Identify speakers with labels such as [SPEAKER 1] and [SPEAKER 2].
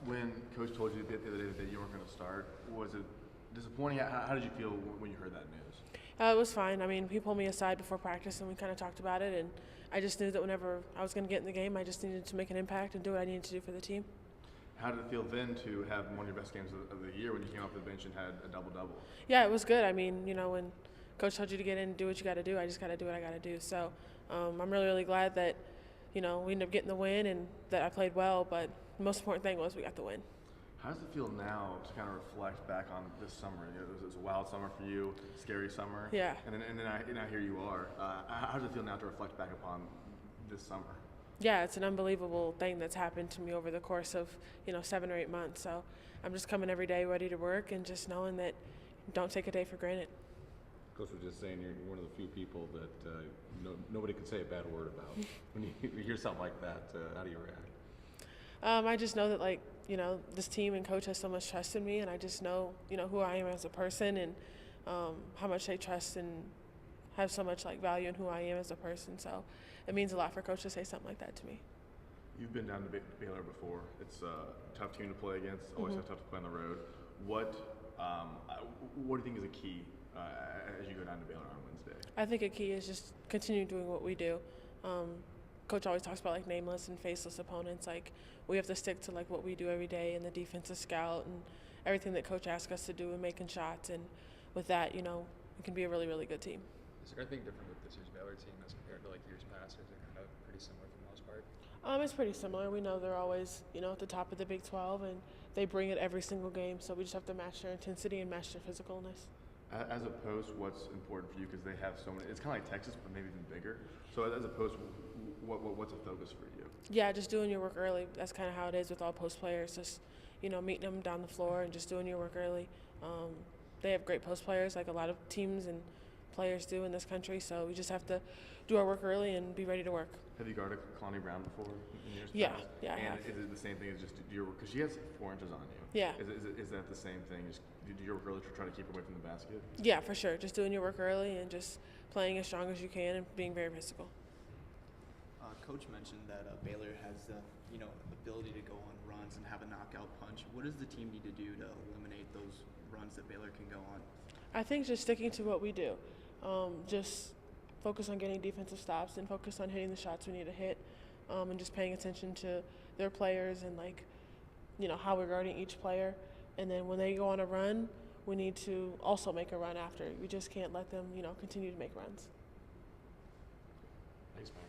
[SPEAKER 1] When Coach told you the other day that you weren't going to start, was it disappointing? How did you feel when you heard that news?
[SPEAKER 2] It was fine. I mean, he pulled me aside before practice and we kind of talked about it. And I just knew that whenever I was going to get in the game, I just needed to make an impact and do what I needed to do for the team.
[SPEAKER 1] How did it feel then to have one of your best games of the year when you came off the bench and had a double-double?
[SPEAKER 2] Yeah, it was good. I mean, when Coach told you to get in and do what you got to do, I just got to do what I got to do. So I'm really, really glad that, we ended up getting the win and that I played well. But the most important thing was we got the win.
[SPEAKER 1] How does it feel now to kind of reflect back on this summer? It was a wild summer for you, scary summer.
[SPEAKER 2] Yeah.
[SPEAKER 1] And then here you are. How does it feel now to reflect back upon this summer?
[SPEAKER 2] Yeah, it's an unbelievable thing that's happened to me over the course of 7 or 8 months. So I'm just coming every day ready to work and just knowing that don't take a day for granted.
[SPEAKER 3] Coach was just saying you're one of the few people that nobody can say a bad word about. When you hear something like that, how do you react?
[SPEAKER 2] I just know that this team and coach has so much trust in me, and I just know who I am as a person and how much they trust and have so much value in who I am as a person. So it means a lot for coach to say something like that to me.
[SPEAKER 1] You've been down to Baylor before. It's a tough team to play against. Always tough to play on the road. What do you think is a key as you go down to Baylor on Wednesday?
[SPEAKER 2] I think a key is just continue doing what we do. Coach always talks about nameless and faceless opponents. We have to stick to what we do every day and the defensive scout and everything that coach asks us to do and making shots. And with that, we can be a really, really good team.
[SPEAKER 4] Is there anything different with this year's Baylor team as compared to years past, or is it kind of pretty similar for the most part?
[SPEAKER 2] It's pretty similar. We know they're always, at the top of the Big 12, and they bring it every single game. So we just have to match their intensity and match their physicalness.
[SPEAKER 1] As a post, what's important for you because they have so many? It's kind of like Texas, but maybe even bigger. So as a post, what's a focus for you?
[SPEAKER 2] Yeah, just doing your work early. That's kind of how it is with all post players. Just meeting them down the floor and just doing your work early. They have great post players, like a lot of teams and players do in this country. So we just have to do our work early and be ready to work.
[SPEAKER 1] Have you guarded Kalani Brown before in years past?
[SPEAKER 2] Yeah, I
[SPEAKER 1] and
[SPEAKER 2] have.
[SPEAKER 1] Is it the same thing as just do your work? Because she has 4 inches on you.
[SPEAKER 2] Yeah.
[SPEAKER 1] Is that the same thing? Just do your work early to try to keep her away from the basket?
[SPEAKER 2] Yeah, for sure. Just doing your work early and just playing as strong as you can and being very physical.
[SPEAKER 5] Coach mentioned that Baylor has the ability to go on runs and have a knockout punch. What does the team need to do to eliminate those runs that Baylor can go on?
[SPEAKER 2] I think just sticking to what we do. Just focus on getting defensive stops and focus on hitting the shots we need to hit, and just paying attention to their players and how we're guarding each player. And then when they go on a run, we need to also make a run after. We just can't let them continue to make runs.
[SPEAKER 1] Thanks, man.